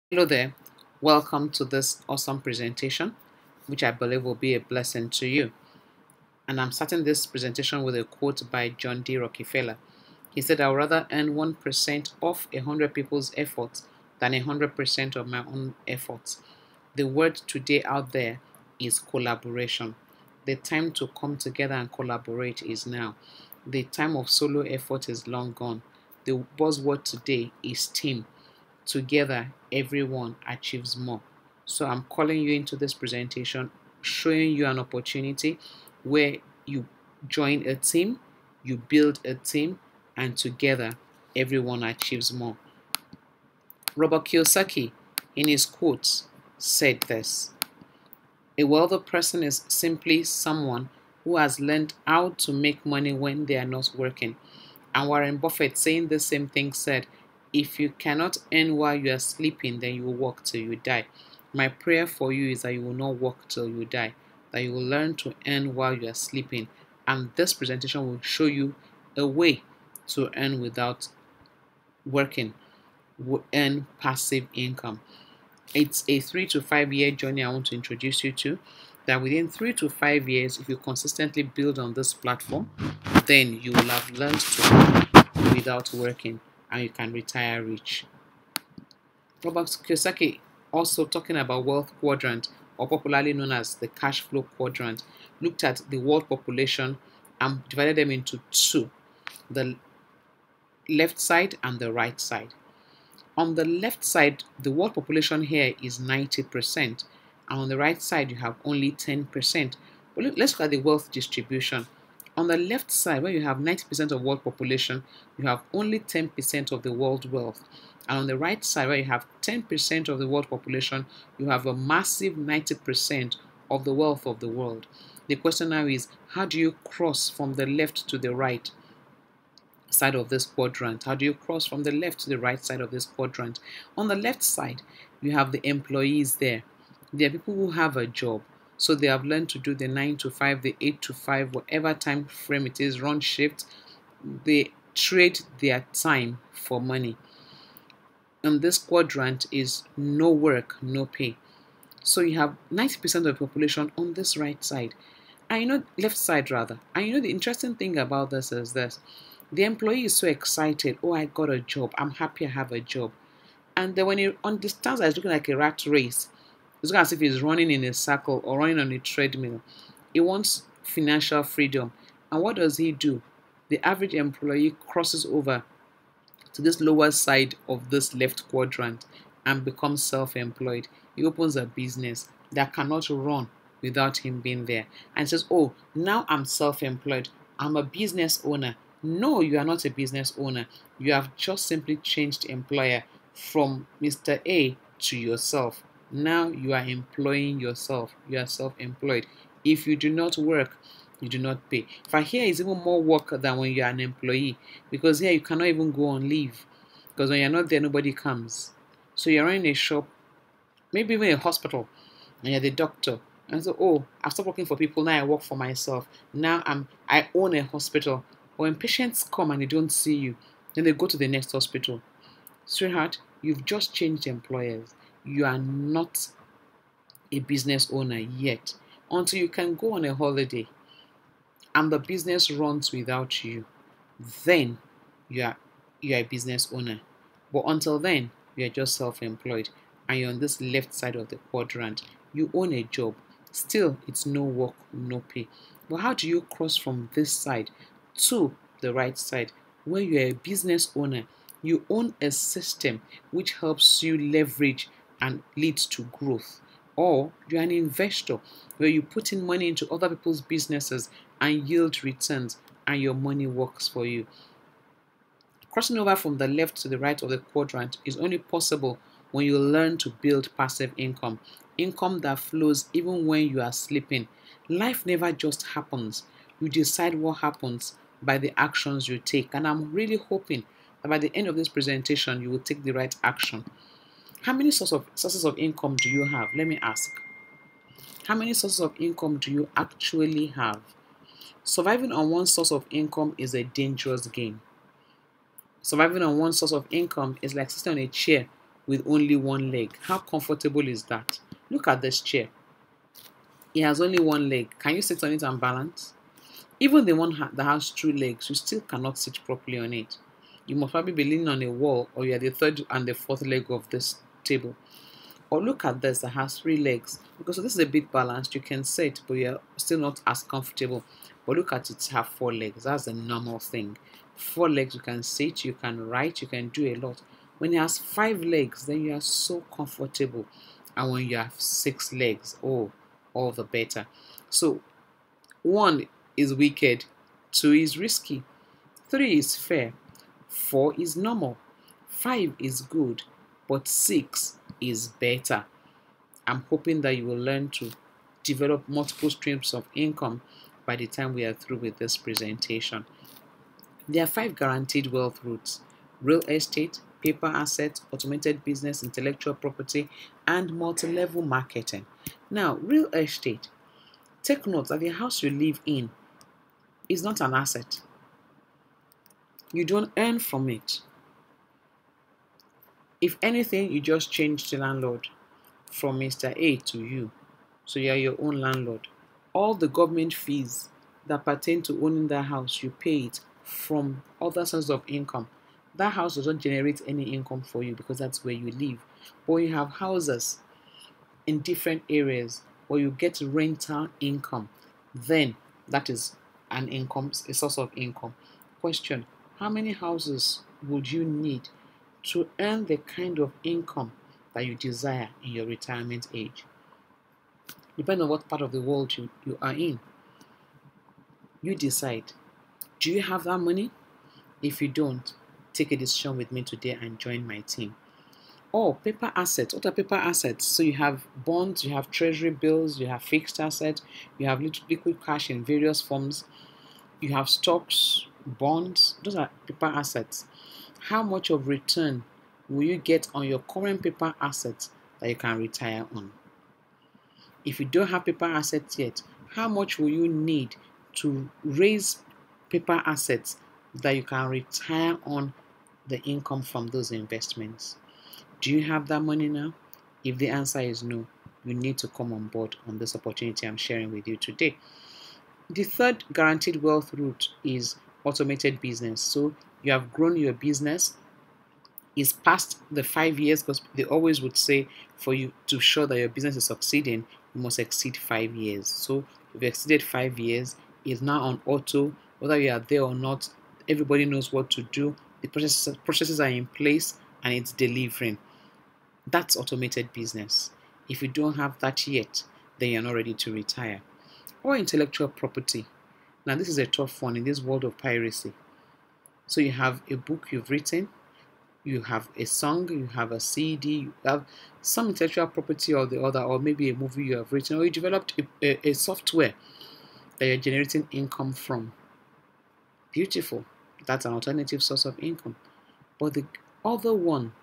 Hello there, welcome to this awesome presentation, which I believe will be a blessing to you. And I'm starting this presentation with a quote by John D. Rockefeller. He said, I would rather earn 1% of 100 people's efforts than 100% of my own efforts. The word today out there is collaboration. The time to come together and collaborate is now. The time of solo effort is long gone. The buzzword today is team. Together, everyone achieves more. So I'm calling you into this presentation, showing you an opportunity where you join a team, you build a team, and together, everyone achieves more. Robert Kiyosaki, in his quotes, said this: a wealthy person is simply someone who has learned how to make money when they are not working. And Warren Buffett, saying the same thing, said, if you cannot earn while you are sleeping, then you will work till you die. My prayer for you is that you will not work till you die, that you will learn to earn while you are sleeping. And this presentation will show you a way to earn without working, earn passive income. It's a 3 to 5 year journey I want to introduce you to. That within 3 to 5 years, if you consistently build on this platform, then you will have learned to earn without working and you can retire rich. Robert Kiyosaki, also talking about wealth quadrant, or popularly known as the cash flow quadrant, looked at the world population and divided them into two, the left side and the right side. On the left side, the world population here is 90%, and on the right side, you have only 10%. But let's look at the wealth distribution. On the left side, where you have 90% of world population, you have only 10% of the world wealth. And on the right side, where you have 10% of the world population, you have a massive 90% of the wealth of the world. The question now is, how do you cross from the left to the right side of this quadrant? How do you cross from the left to the right side of this quadrant? On the left side, you have the employees there. There are people who have a job. So they have learned to do the 9 to 5, the 8 to 5, whatever time frame it is, run shift. They trade their time for money. And this quadrant is no work, no pay. So you have 90% of the population on this right side. And you know, left side rather. And you know, the interesting thing about this is this. The employee is so excited. Oh, I got a job. I'm happy I have a job. And then when he understands that it's looking like a rat race, it's looking as if he's running in a circle or running on a treadmill. He wants financial freedom. And what does he do? The average employee crosses over to this lower side of this left quadrant and becomes self-employed. He opens a business that cannot run without him being there and says, oh, now I'm self-employed. I'm a business owner. No, you are not a business owner. You have just simply changed employer from Mr. A to yourself. Now you are employing yourself. You are self-employed. If you do not work, you do not pay. In fact, here is even more work than when you are an employee, because here you cannot even go on leave, because when you're not there, nobody comes. So you're running a shop, maybe even a hospital, and you're the doctor. And so, oh, I've stopped working for people, now I work for myself. Now I own a hospital. But when patients come and they don't see you, then they go to the next hospital. Sweetheart, you've just changed employers. You are not a business owner yet until you can go on a holiday and the business runs without you. Then you are a business owner. But until then, you are just self-employed and you're on this left side of the quadrant. You own a job. Still, it's no work, no pay. But how do you cross from this side to the right side where you're a business owner? You own a system which helps you leverage and leads to growth. Or you're an investor where you put in money into other people's businesses and yield returns and your money works for you. Crossing over from the left to the right of the quadrant is only possible when you learn to build passive income. Income that flows even when you are sleeping. Life never just happens. You decide what happens by the actions you take. And I'm really hoping that by the end of this presentation, you will take the right action. How many sources of income do you have? Let me ask. How many sources of income do you actually have? Surviving on one source of income is a dangerous game. Surviving on one source of income is like sitting on a chair with only one leg. How comfortable is that? Look at this chair. It has only one leg. Can you sit on it and balance? Even the one that has two legs, you still cannot sit properly on it. You must probably be leaning on a wall, or you are the third and the fourth leg of this table. Or look at this that has three legs. Because so this is a bit balanced. You can sit, but you're still not as comfortable. But look at it have four legs. That's the normal thing. Four legs, you can sit, you can write, you can do a lot. When it has five legs, then you are so comfortable. And when you have six legs, oh, all the better. So 1 is wicked, 2 is risky, 3 is fair, 4 is normal, 5 is good, but 6 is better. I'm hoping that you will learn to develop multiple streams of income by the time we are through with this presentation. There are 5 guaranteed wealth routes: real estate, paper assets, automated business, intellectual property, and multi-level marketing. Now, real estate. Take note that the house you live in is not an asset. You don't earn from it. If anything, you just change the landlord from Mr. A to you. So you are your own landlord. All the government fees that pertain to owning that house, you pay it from other sources of income. That house doesn't generate any income for you because that's where you live. But when you have houses in different areas where you get rental income, then that is an income, a source of income. Question: how many houses would you need to earn the kind of income that you desire in your retirement age? Depending on what part of the world you are in, you decide. Do you have that money? If you don't, take a decision with me today and join my team. Or paper assets. What are paper assets? So you have bonds, you have treasury bills, you have fixed assets, you have liquid cash in various forms, you have stocks, bonds. Those are paper assets. How much of return will you get on your current paper assets that you can retire on? If you don't have paper assets yet, how much will you need to raise paper assets that you can retire on the income from those investments? Do you have that money now? If the answer is no, you need to come on board on this opportunity I'm sharing with you today. The third guaranteed wealth route is automated business. So you have grown your business, is past the 5 years, because they always would say for you to show that your business is succeeding, you must exceed 5 years. So you've exceeded 5 years, it's now on auto, whether you are there or not, everybody knows what to do, the processes are in place, and it's delivering. That's automated business. If you don't have that yet, then you're not ready to retire. Or intellectual property. Now, this is a tough one in this world of piracy. So you have a book you've written, you have a song, you have a CD, you have some intellectual property or the other, or maybe a movie you have written, or you developed a software that you're generating income from. Beautiful. That's an alternative source of income. But the other one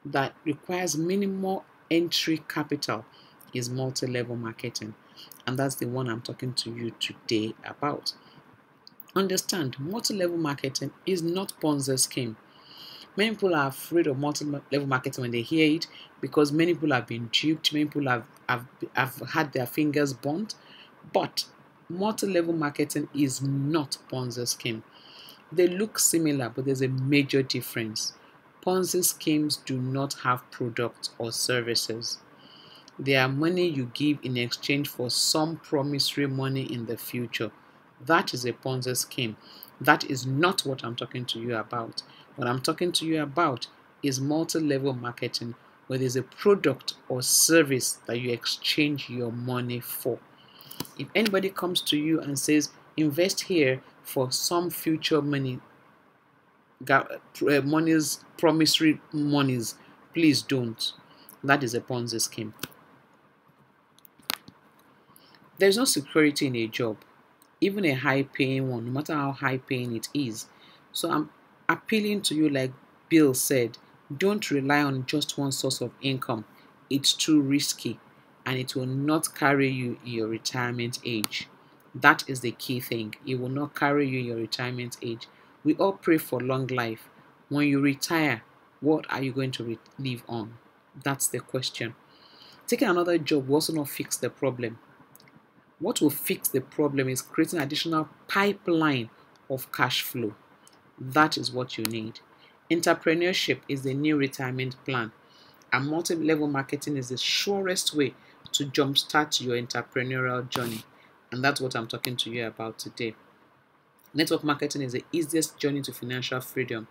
that requires minimal entry capital is multi-level marketing, and that's the one I'm talking to you today about. Understand, multi-level marketing is not Ponzi scheme. Many people are afraid of multi-level marketing when they hear it because many people have been duped, many people have had their fingers burnt, but multi-level marketing is not Ponzi scheme. They look similar, but there's a major difference. Ponzi schemes do not have products or services. They are money you give in exchange for some promissory money in the future. That is a Ponzi scheme. That is not what I'm talking to you about. What I'm talking to you about is multi-level marketing, where there's a product or service that you exchange your money for. If anybody comes to you and says, invest here for some future money, promissory monies, please don't. That is a Ponzi scheme. There's no security in a job, even a high-paying one, no matter how high-paying it is. So I'm appealing to you, like Bill said, don't rely on just one source of income. It's too risky, and it will not carry you in your retirement age. That is the key thing. It will not carry you in your retirement age. We all pray for long life. When you retire, what are you going to live on? That's the question. Taking another job will also not fix the problem. What will fix the problem is creating additional pipeline of cash flow. That is what you need. Entrepreneurship is the new retirement plan, and multi-level marketing is the surest way to jumpstart your entrepreneurial journey. And that's what I'm talking to you about today. Network marketing is the easiest journey to financial freedom.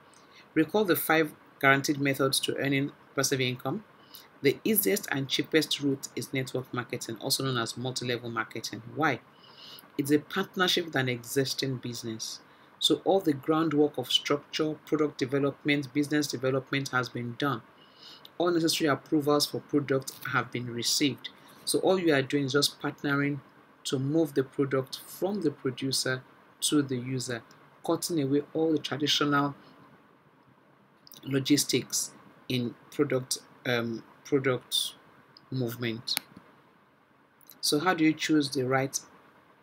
Recall the 5 guaranteed methods to earning passive income. The easiest and cheapest route is network marketing, also known as multi-level marketing. Why? It's a partnership with an existing business. So all the groundwork of structure, product development, business development has been done. All necessary approvals for products have been received. So all you are doing is just partnering to move the product from the producer to the user, cutting away all the traditional logistics in product movement. So how do you choose the right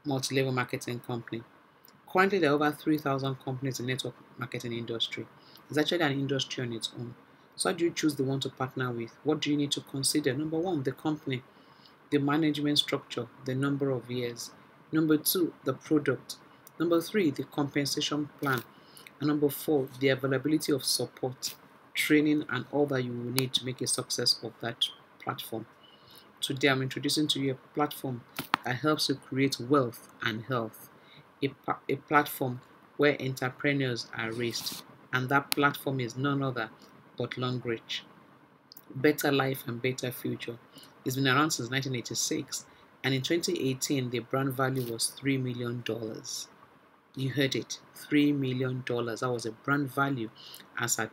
multi-level marketing company? Currently, there are over 3,000 companies in the network marketing industry. It's actually an industry on its own. So how do you choose the one to partner with? What do you need to consider? Number one, the company, the management structure, the number of years. Number two, the product. Number three, the compensation plan. And number four, the availability of support, training, and all that you will need to make a success of that platform. Today, I'm introducing to you a platform that helps you create wealth and health. A platform where entrepreneurs are raised, and that platform is none other but Longrich. Better life and better future. It's been around since 1986, and in 2018, the brand value was $3 million. You heard it, $3 million. That was a brand value as at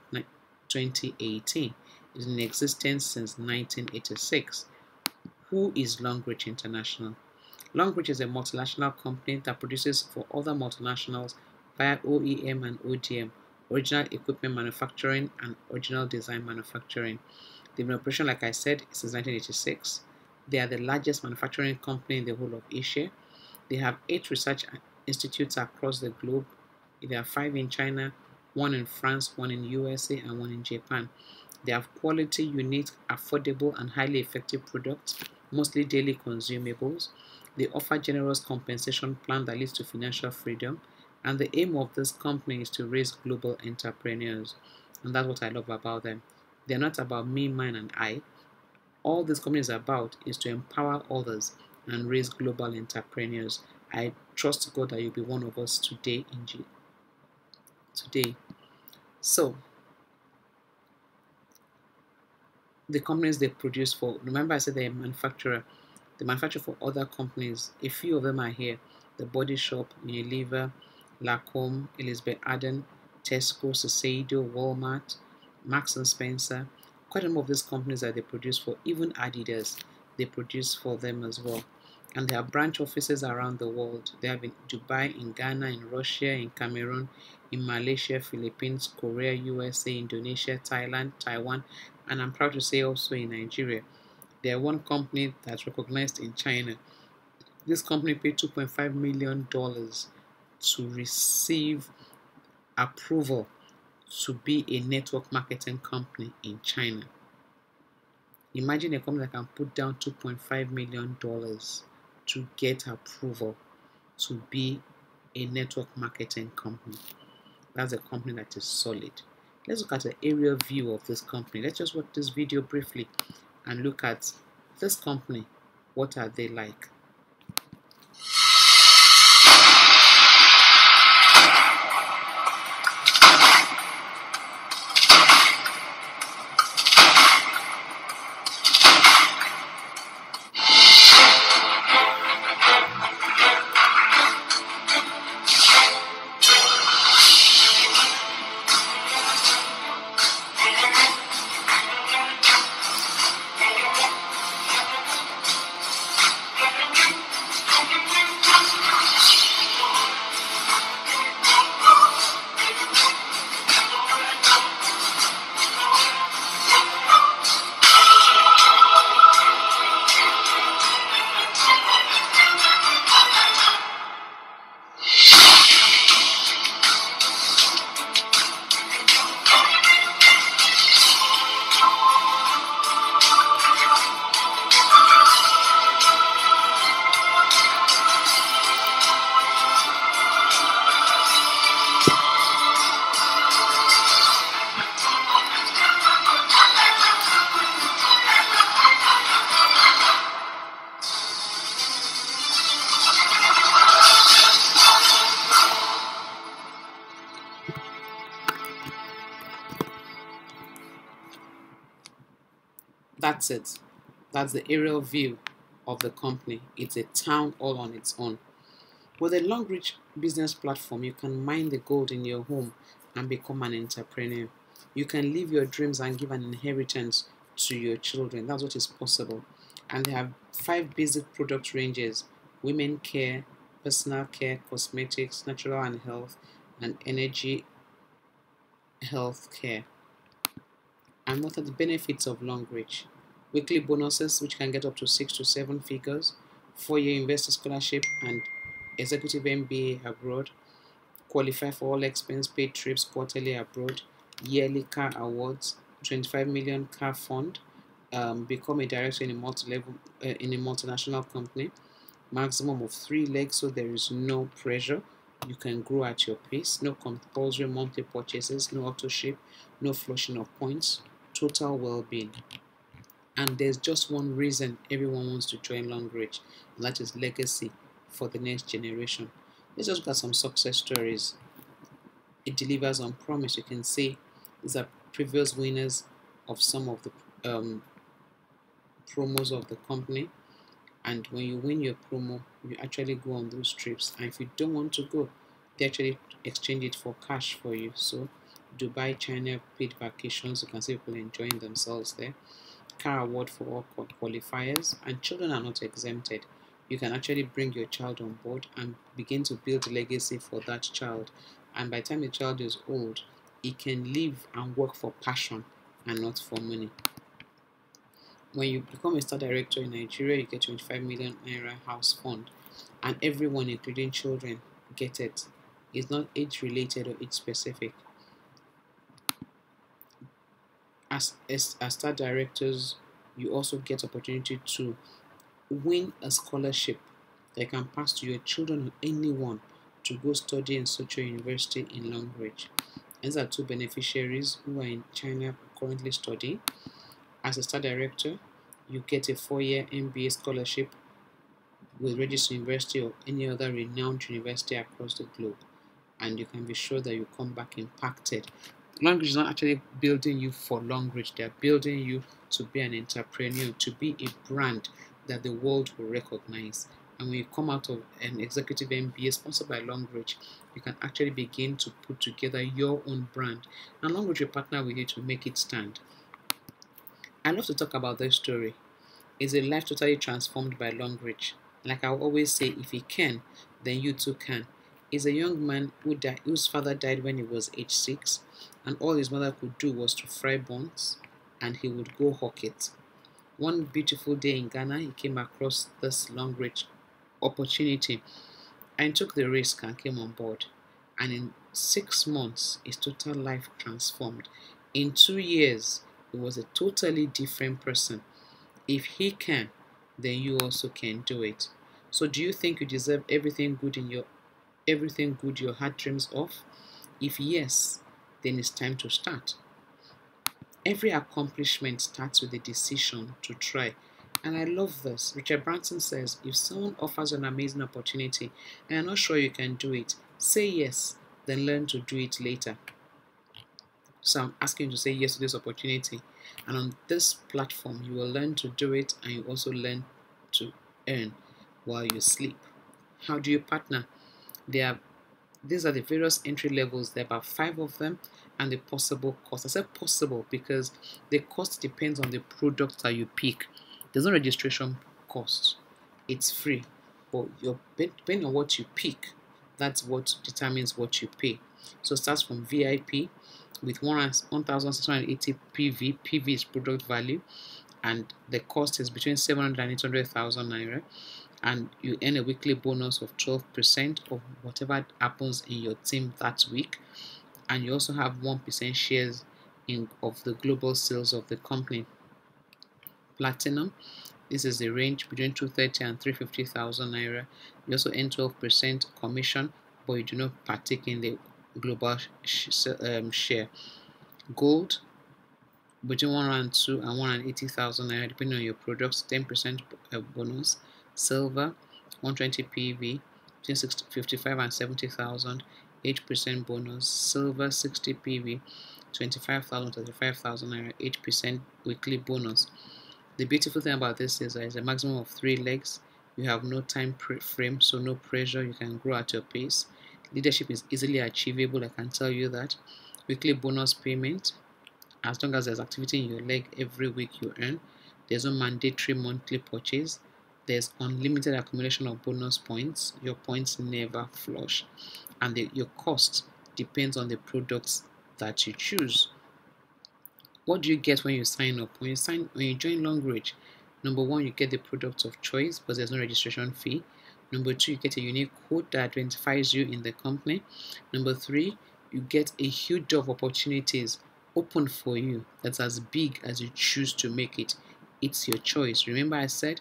2018. It's in existence since 1986. Who is Longrich International? Longrich is a multinational company that produces for other multinationals via OEM and ODM, original equipment manufacturing and original design manufacturing. They've been in operation, like I said, since 1986. They are the largest manufacturing company in the whole of Asia. They have 8 research institutes across the globe. There are 5 in China, 1 in France, 1 in USA, and 1 in Japan. They have quality, unique, affordable, and highly effective products, mostly daily consumables. They offer generous compensation plan that leads to financial freedom. And the aim of this company is to raise global entrepreneurs. And that's what I love about them. They're not about me, mine, and I. All this company is about is to empower others and raise global entrepreneurs. I trust God that you'll be one of us today today. So, the companies they produce for, remember I said they're a manufacturer. They manufacture for other companies. A few of them are here. The Body Shop, Unilever, Lacombe, Elizabeth Arden, Tesco, Shiseido, Walmart, Marks and Spencer. Quite a number of these companies that they produce for, even Adidas, they produce for them as well. And they have branch offices around the world. They have in Dubai, in Ghana, in Russia, in Cameroon, in Malaysia, Philippines, Korea, USA, Indonesia, Thailand, Taiwan, and I'm proud to say also in Nigeria. They are one company that's recognized in China. This company paid $2.5 million to receive approval to be a network marketing company in China. Imagine a company that can put down $2.5 million to get approval to be a network marketing company. That's a company that is solid. Let's look at the aerial view of this company. Let's just watch this video briefly and look at this company. What are they like? it. That's the aerial view of the company. It's a town all on its own. With a Longrich business platform, you can mine the gold in your home and become an entrepreneur. You can live your dreams and give an inheritance to your children. That's what is possible. And they have 5 basic product ranges: women care, personal care, cosmetics, natural and health, and energy health care. And what are the benefits of Longrich? Weekly bonuses, which can get up to 6 to 7 figures, 4-year investor scholarship and executive MBA abroad, qualify for all expense paid trips quarterly abroad, yearly car awards, 25 million car fund, become a director in a in a multinational company, maximum of 3 legs, so there is no pressure. You can grow at your pace. No compulsory monthly purchases, no auto ship, no flushing of points, total well-being. And there's just one reason everyone wants to join Longrich, and that is legacy for the next generation. Let's just look at some success stories. It delivers on promise. You can see these are previous winners of some of the promos of the company. And when you win your promo, you actually go on those trips. And if you don't want to go, they actually exchange it for cash for you. So Dubai, China, paid vacations. You can see people enjoying themselves there. Car award for all qualifiers, and children are not exempted. You can actually bring your child on board and begin to build a legacy for that child. And by the time the child is old, he can live and work for passion and not for money. When you become a star director in Nigeria, you get 25 million naira house fund, and everyone, including children, get it. It's not age related or age specific. As star directors, you also get opportunity to win a scholarship that can pass to your children or anyone to go study in such a university in Longrich. These are 2 beneficiaries who are in China currently studying. As a star director, you get a 4-year MBA scholarship with Regis University or any other renowned university across the globe, and you can be sure that you come back impacted. Longrich is not actually building you for Longrich, they're building you to be an entrepreneur, to be a brand that the world will recognize. And when you come out of an executive MBA sponsored by Longrich, you can actually begin to put together your own brand. And Longrich will partner with you to make it stand. I love to talk about this story. It's a life totally transformed by Longrich. Like I always say, if he can, then you too can. He's a young man whose father died when he was age 6, and all his mother could do was to fry buns, and he would go hawk it. One beautiful day in Ghana, he came across this Longrich opportunity and took the risk and came on board. And in 6 months, his total life transformed. In 2 years, he was a totally different person. If he can, then you also can do it. So do you think you deserve everything good your heart dreams of? If yes, then it's time to start. Every accomplishment starts with a decision to try. And I love this. Richard Branson says, if someone offers an amazing opportunity and you're not sure you can do it, say yes, then learn to do it later. So I'm asking you to say yes to this opportunity. And on this platform, you will learn to do it, and you also learn to earn while you sleep. How do you partner? These are the various entry levels. There are about 5 of them, and the possible cost. I said possible because the cost depends on the product that you pick. There's no registration cost. It's free. But depending on what you pick, that's what determines what you pay. So it starts from VIP with 1,680 PV. PV is product value, and the cost is between 700 and 800,000 naira. And you earn a weekly bonus of 12% of whatever happens in your team that week. And you also have 1% shares of the global sales of the company. Platinum, this is the range between 230 and 350,000 naira. You also earn 12% commission, but you do not partake in the global share. Gold, between 102 and 180,000 naira, depending on your products, 10% bonus. Silver, 120 PV, between 55 and 70,000, 8% bonus. Silver, 60 PV, 25,000 to 35,000 naira, 8% weekly bonus. The beautiful thing about this is there's a maximum of 3 legs. You have no time frame, so no pressure. You can grow at your pace. Leadership is easily achievable, I can tell you that. Weekly bonus payment. As long as there's activity in your leg every week, you earn. There's no mandatory monthly purchase. There's unlimited accumulation of bonus points. Your points never flush. And your cost depends on the products that you choose. What do you get when you sign up? When you join Longrich, number one, you get the product of choice because there's no registration fee. Number two, you get a unique code that identifies you in the company. Number three, you get a huge job opportunities open for you that's as big as you choose to make it. It's your choice. Remember I said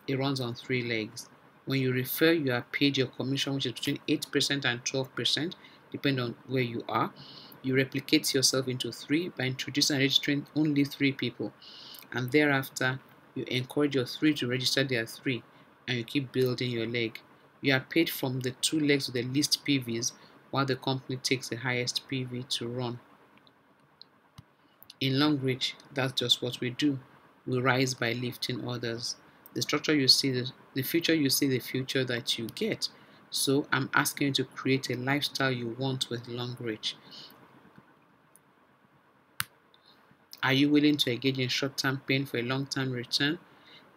it runs on 3 legs. When you refer, you are paid your commission, which is between 8% and 12%, depending on where you are. You replicate yourself into 3 by introducing and registering only 3 people. And thereafter, you encourage your 3 to register their 3, and you keep building your leg. You are paid from the 2 legs with the least PVs, while the company takes the highest PV to run. In Longrich, that's just what we do. We rise by lifting others. The structure you see, the future you see, the future that you get. So I'm asking you to create a lifestyle you want with Longrich. Are you willing to engage in short-term pain for a long-term return?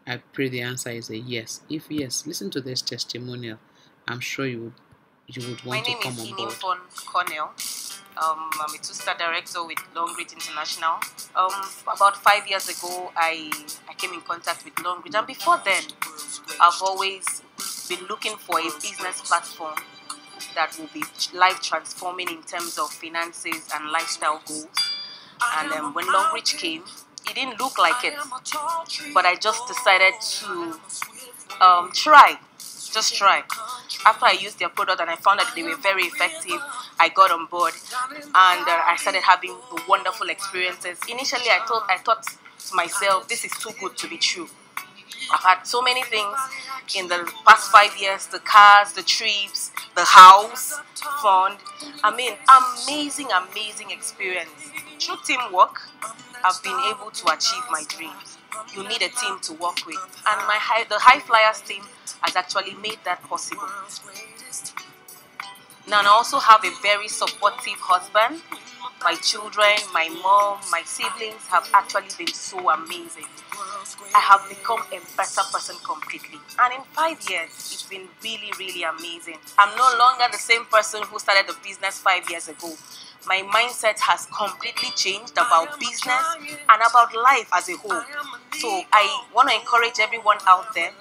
I pray the answer is a yes. If yes, listen to this testimonial. I'm sure you would want to come on board. My name is Cornell. I'm a 2-star director with Longrich International. About 5 years ago, I came in contact with Longrich, and before then, I've always been looking for a business platform that will be life transforming in terms of finances and lifestyle goals. And when Longrich came, it didn't look like it, but I just decided to try. After I used their product and I found that they were very effective, I got on board and I started having wonderful experiences. Initially, I thought to myself, this is too good to be true. I've had so many things in the past 5 years: the cars, the trips, the house, fund. I mean, amazing experience. Through teamwork, I've been able to achieve my dreams. You need a team to work with, and the High Flyers team has actually made that possible. Now I also have a very supportive husband. My children, my mom, my siblings have actually been so amazing. I have become a better person completely. And in 5 years, it's been really amazing. I'm no longer the same person who started the business 5 years ago. My mindset has completely changed about business and about life as a whole. So I want to encourage everyone out there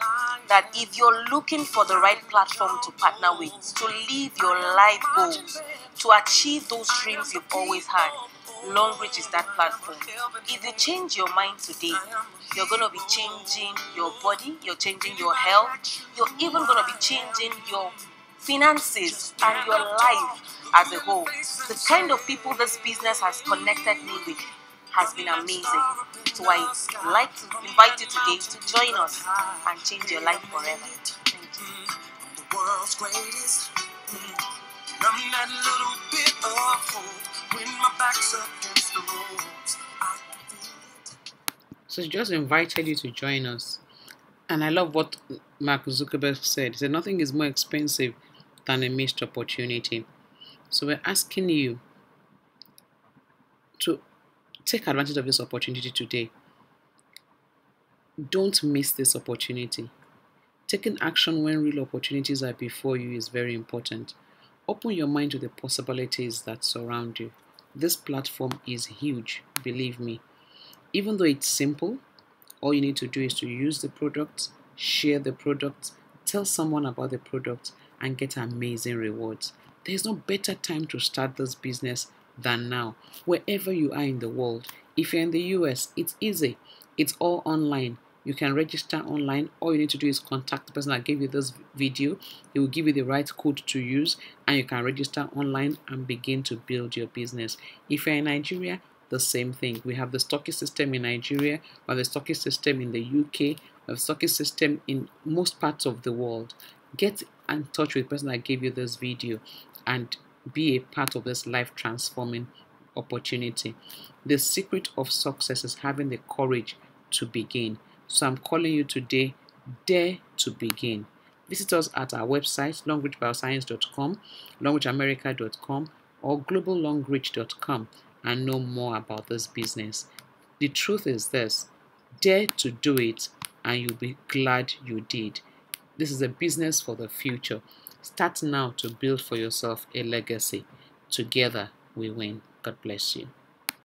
that if you're looking for the right platform to partner with, to live your life goals, to achieve those dreams you've always had, Longrich is that platform. If you change your mind today, you're going to be changing your body, you're changing your health, you're even going to be changing your finances and your life as a whole. The kind of people this business has connected me with has been amazing. So I'd like to invite you today to join us and change your life forever. Thank you. The world's greatest. I'm that little bit of hope when my back's up against the ropes. So she just invited you to join us. And I love what Mark Zuckerberg said. He said nothing is more expensive than a missed opportunity. So we're asking you to take advantage of this opportunity today. Don't miss this opportunity. Taking action when real opportunities are before you is very important. Open your mind to the possibilities that surround you. This platform is huge, believe me. Even though it's simple, all you need to do is to use the product, share the product, tell someone about the product, and get amazing rewards. There's no better time to start this business than now, wherever you are in the world. If you're in the US, it's easy. It's all online. You can register online. All you need to do is contact the person that gave you this video. He will give you the right code to use, and you can register online and begin to build your business. If you're in Nigeria, the same thing. We have the stocking system in Nigeria, we have the stocking system in the UK, we have the stocking system in most parts of the world. Get in touch with the person that gave you this video and be a part of this life transforming opportunity. The secret of success is having the courage to begin. So I'm calling you today, dare to begin. Visit us at our website, longrichbioscience.com, longrichamerica.com, or globallongrich.com and know more about this business. The truth is this: dare to do it and you'll be glad you did. This is a business for the future. Start now to build for yourself a legacy. Together we win. God bless you.